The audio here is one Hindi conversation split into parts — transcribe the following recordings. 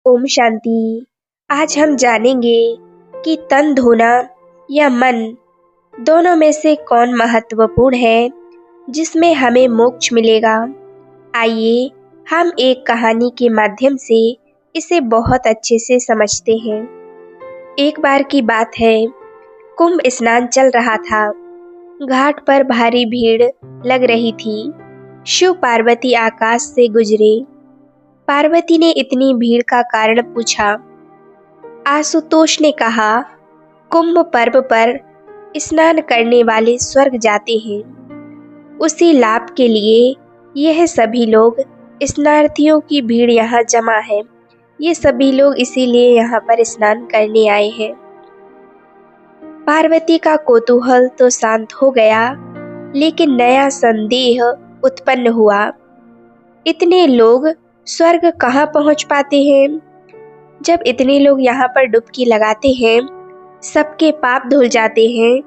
ओम शांति। आज हम जानेंगे कि तन धोना या मन दोनों में से कौन महत्वपूर्ण है जिसमें हमें मोक्ष मिलेगा। आइए हम एक कहानी के माध्यम से इसे बहुत अच्छे से समझते हैं। एक बार की बात है, कुंभ स्नान चल रहा था। घाट पर भारी भीड़ लग रही थी। शिव पार्वती आकाश से गुजरे। पार्वती ने इतनी भीड़ का कारण पूछा। आशुतोष ने कहा, कुंभ पर्व पर स्नान करने वाले स्वर्ग जाते हैं। उसी लाभ के लिए यह सभी लोग, स्नानार्थियों की भीड़ यहाँ जमा है। ये सभी लोग इसीलिए यहाँ पर स्नान करने आए हैं। पार्वती का कौतूहल तो शांत हो गया, लेकिन नया संदेह उत्पन्न हुआ। इतने लोग स्वर्ग कहाँ पहुँच पाते हैं? जब इतने लोग यहाँ पर डुबकी लगाते हैं, सबके पाप धुल जाते हैं,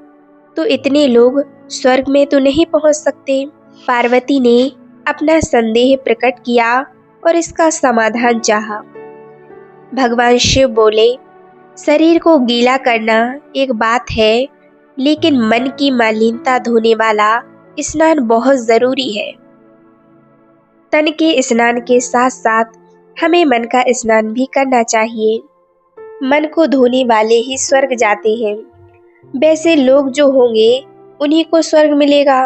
तो इतने लोग स्वर्ग में तो नहीं पहुँच सकते। पार्वती ने अपना संदेह प्रकट किया और इसका समाधान चाहा। भगवान शिव बोले, शरीर को गीला करना एक बात है, लेकिन मन की मलिनता धोने वाला स्नान बहुत जरूरी है। तन के स्नान के साथ साथ हमें मन का स्नान भी करना चाहिए। मन को धोने वाले ही स्वर्ग जाते हैं। वैसे लोग जो होंगे उन्हीं को स्वर्ग मिलेगा।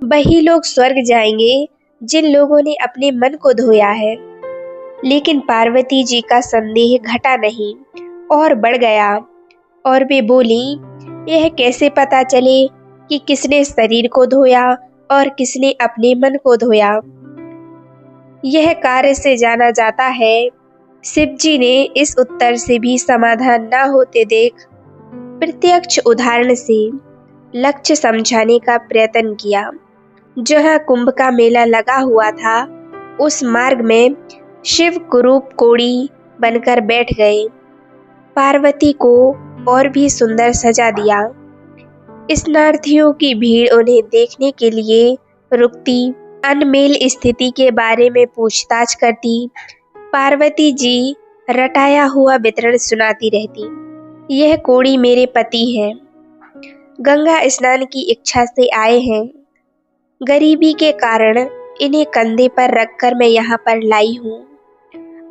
वही लोग स्वर्ग जाएंगे जिन लोगों ने अपने मन को धोया है। लेकिन पार्वती जी का संदेह घटा नहीं और बढ़ गया और वे बोली, यह कैसे पता चले कि किसने शरीर को धोया और किसने अपने मन को धोया? यह कार्य से जाना जाता है। शिव जी ने इस उत्तर से भी समाधान न होते देख प्रत्यक्ष उदाहरण से लक्ष्य समझाने का प्रयत्न किया। जहाँ कुंभ का मेला लगा हुआ था, उस मार्ग में शिव कुरूप कोड़ी बनकर बैठ गए। पार्वती को और भी सुंदर सजा दिया। स्नानार्थियों की भीड़ उन्हें देखने के लिए रुकती, अनमेल स्थिति के बारे में पूछताछ करती। पार्वती जी रटाया हुआ वितरण सुनाती रहती। यह कोड़ी मेरे पति हैं, गंगा स्नान की इच्छा से आए हैं। गरीबी के कारण इन्हें कंधे पर रखकर मैं यहाँ पर लाई हूँ।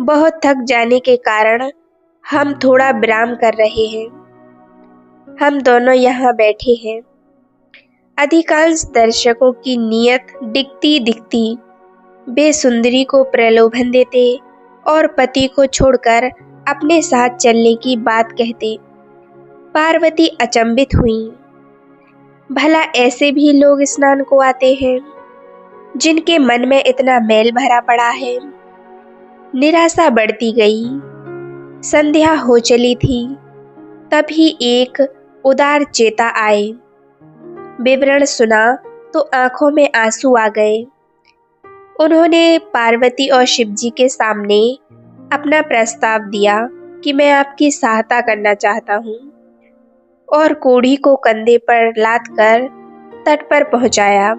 बहुत थक जाने के कारण हम थोड़ा विराम कर रहे हैं। हम दोनों यहाँ बैठे हैं। अधिकांश दर्शकों की नीयत दिखती दिखती वे सुंदरी को प्रलोभन देते और पति को छोड़कर अपने साथ चलने की बात कहते। पार्वती अचंभित हुई। भला ऐसे भी लोग स्नान को आते हैं जिनके मन में इतना मैल भरा पड़ा है। निराशा बढ़ती गई। संध्या हो चली थी, तभी एक उदार चेता आए। विवरण सुना तो आंखों में आंसू आ गए। उन्होंने पार्वती और शिवजी के सामने अपना प्रस्ताव दिया कि मैं आपकी सहायता करना चाहता हूँ, और कोढ़ी को कंधे पर लाद कर तट पर पहुँचाया।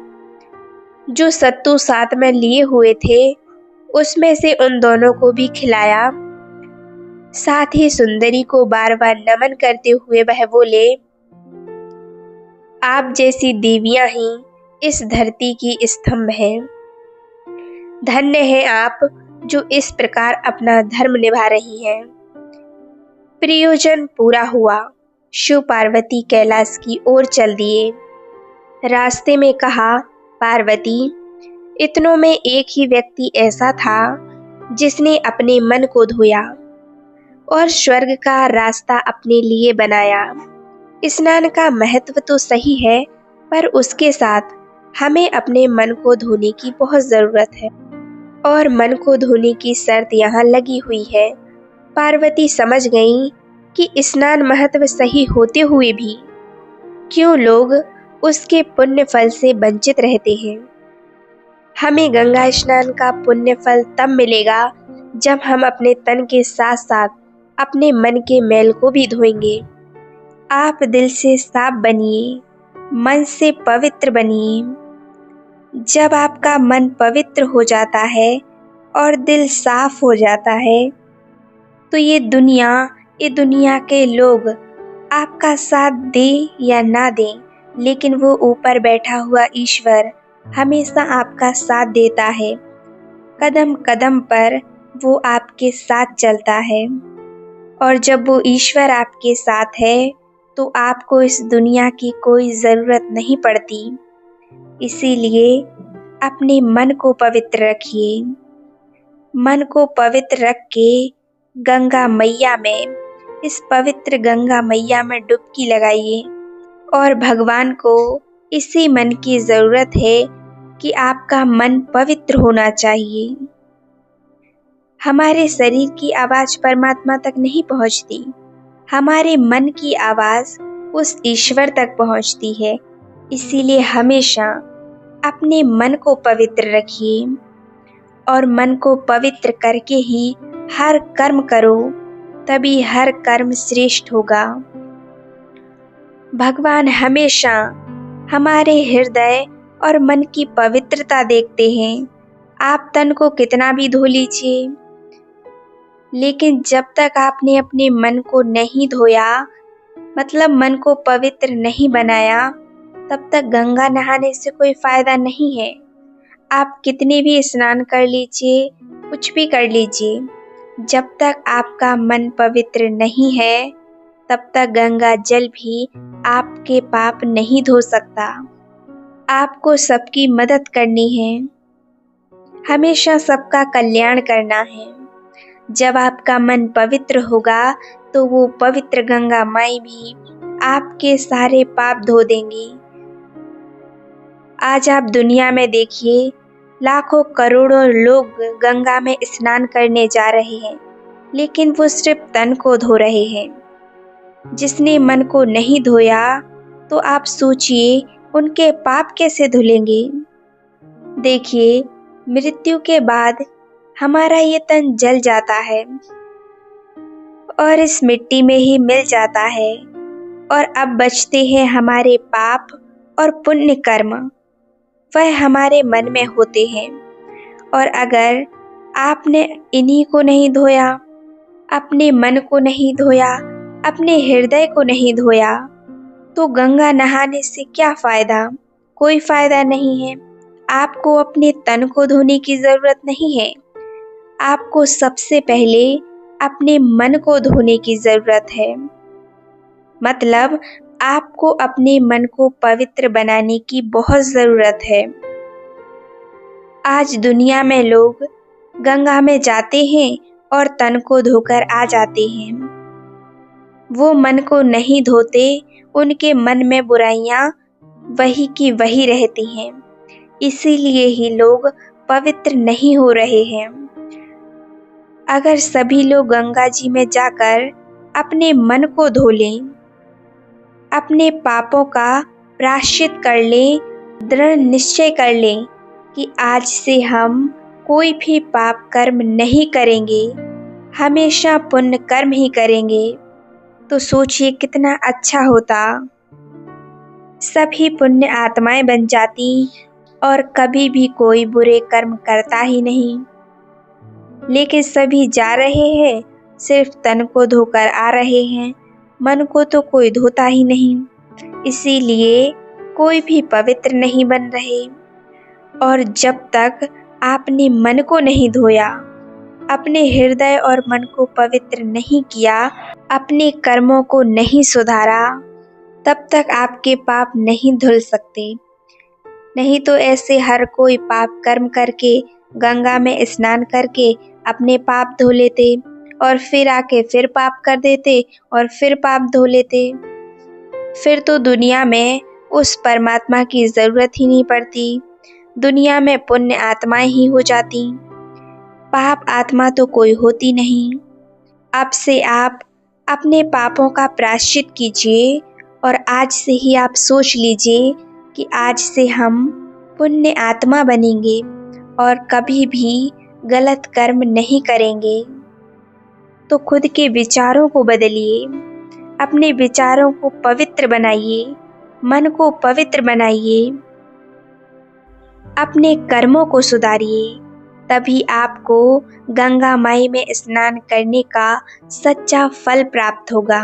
जो सत्तू साथ में लिए हुए थे, उसमें से उन दोनों को भी खिलाया। साथ ही सुंदरी को बार बार नमन करते हुए वह बोले, आप जैसी देवियां ही इस धरती की स्तंभ हैं। धन्य है आप जो इस प्रकार अपना धर्म निभा रही हैं। प्रयोजन पूरा हुआ। शिव पार्वती कैलाश की ओर चल दिए। रास्ते में कहा, पार्वती, इतनों में एक ही व्यक्ति ऐसा था जिसने अपने मन को धोया और स्वर्ग का रास्ता अपने लिए बनाया। स्नान का महत्व तो सही है, पर उसके साथ हमें अपने मन को धोने की बहुत जरूरत है, और मन को धोने की शर्त यहाँ लगी हुई है। पार्वती समझ गई कि स्नान महत्व सही होते हुए भी क्यों लोग उसके पुण्य फल से वंचित रहते हैं। हमें गंगा स्नान का पुण्य फल तब मिलेगा जब हम अपने तन के साथ साथ अपने मन के मैल को भी धोएंगे। आप दिल से साफ बनिए, मन से पवित्र बनिए। जब आपका मन पवित्र हो जाता है और दिल साफ हो जाता है, तो ये दुनिया के लोग आपका साथ दे या ना दे, लेकिन वो ऊपर बैठा हुआ ईश्वर हमेशा आपका साथ देता है। कदम कदम पर वो आपके साथ चलता है। और जब वो ईश्वर आपके साथ है तो आपको इस दुनिया की कोई ज़रूरत नहीं पड़ती। इसीलिए अपने मन को पवित्र रखिए। मन को पवित्र रख के गंगा मैया में, इस पवित्र गंगा मैया में डुबकी लगाइए और भगवान को इसी मन की ज़रूरत है कि आपका मन पवित्र होना चाहिए। हमारे शरीर की आवाज़ परमात्मा तक नहीं पहुंचती, हमारे मन की आवाज़ उस ईश्वर तक पहुंचती है। इसीलिए हमेशा अपने मन को पवित्र रखिए और मन को पवित्र करके ही हर कर्म करो, तभी हर कर्म श्रेष्ठ होगा। भगवान हमेशा हमारे हृदय और मन की पवित्रता देखते हैं। आप तन को कितना भी धो लीजिए, लेकिन जब तक आपने अपने मन को नहीं धोया, मतलब मन को पवित्र नहीं बनाया, तब तक गंगा नहाने से कोई फायदा नहीं है। आप कितने भी स्नान कर लीजिए, कुछ भी कर लीजिए, जब तक आपका मन पवित्र नहीं है, तब तक गंगा जल भी आपके पाप नहीं धो सकता। आपको सबकी मदद करनी है, हमेशा सबका कल्याण करना है। जब आपका मन पवित्र होगा तो वो पवित्र गंगा माई भी आपके सारे पाप धो देंगी। आज आप दुनिया में देखिए, लाखों करोड़ों लोग गंगा में स्नान करने जा रहे हैं, लेकिन वो सिर्फ तन को धो रहे हैं। जिसने मन को नहीं धोया, तो आप सोचिए उनके पाप कैसे धुलेंगे। देखिए, मृत्यु के बाद हमारा ये तन जल जाता है और इस मिट्टी में ही मिल जाता है, और अब बचते हैं हमारे पाप और पुण्य कर्म, वह हमारे मन में होते हैं। और अगर आपने इन्हीं को नहीं धोया, अपने मन को नहीं धोया, अपने हृदय को नहीं धोया, तो गंगा नहाने से क्या फ़ायदा? कोई फ़ायदा नहीं है। आपको अपने तन को धोने की ज़रूरत नहीं है, आपको सबसे पहले अपने मन को धोने की ज़रूरत है। मतलब आपको अपने मन को पवित्र बनाने की बहुत ज़रूरत है। आज दुनिया में लोग गंगा में जाते हैं और तन को धोकर आ जाते हैं। वो मन को नहीं धोते, उनके मन में बुराइयां वही की वही रहती हैं। इसीलिए ही लोग पवित्र नहीं हो रहे हैं। अगर सभी लोग गंगा जी में जाकर अपने मन को धो लें, अपने पापों का प्रायश्चित कर लें, दृढ़ निश्चय कर लें कि आज से हम कोई भी पाप कर्म नहीं करेंगे, हमेशा पुण्य कर्म ही करेंगे, तो सोचिए कितना अच्छा होता। सभी पुण्य आत्माएं बन जाती और कभी भी कोई बुरे कर्म करता ही नहीं। लेकिन सभी जा रहे हैं, सिर्फ तन को धोकर आ रहे हैं, मन को तो कोई धोता ही नहीं। इसीलिए कोई भी पवित्र नहीं बन रहे। और जब तक आपने मन को नहीं धोया, अपने हृदय और मन को पवित्र नहीं किया, अपने कर्मों को नहीं सुधारा, तब तक आपके पाप नहीं धुल सकते। नहीं तो ऐसे हर कोई पाप कर्म करके, गंगा में स्नान करके अपने पाप धो लेते और फिर आके फिर पाप कर देते और फिर पाप धो लेते। फिर तो दुनिया में उस परमात्मा की ज़रूरत ही नहीं पड़ती, दुनिया में पुण्य आत्माएं ही हो जाती, पाप आत्मा तो कोई होती नहीं। अब से आप अपने पापों का प्रायश्चित कीजिए और आज से ही आप सोच लीजिए कि आज से हम पुण्य आत्मा बनेंगे और कभी भी गलत कर्म नहीं करेंगे। तो खुद के विचारों को बदलिए, अपने विचारों को पवित्र बनाइए, मन को पवित्र बनाइए, अपने कर्मों को सुधारिए, तभी आपको गंगा माई में स्नान करने का सच्चा फल प्राप्त होगा।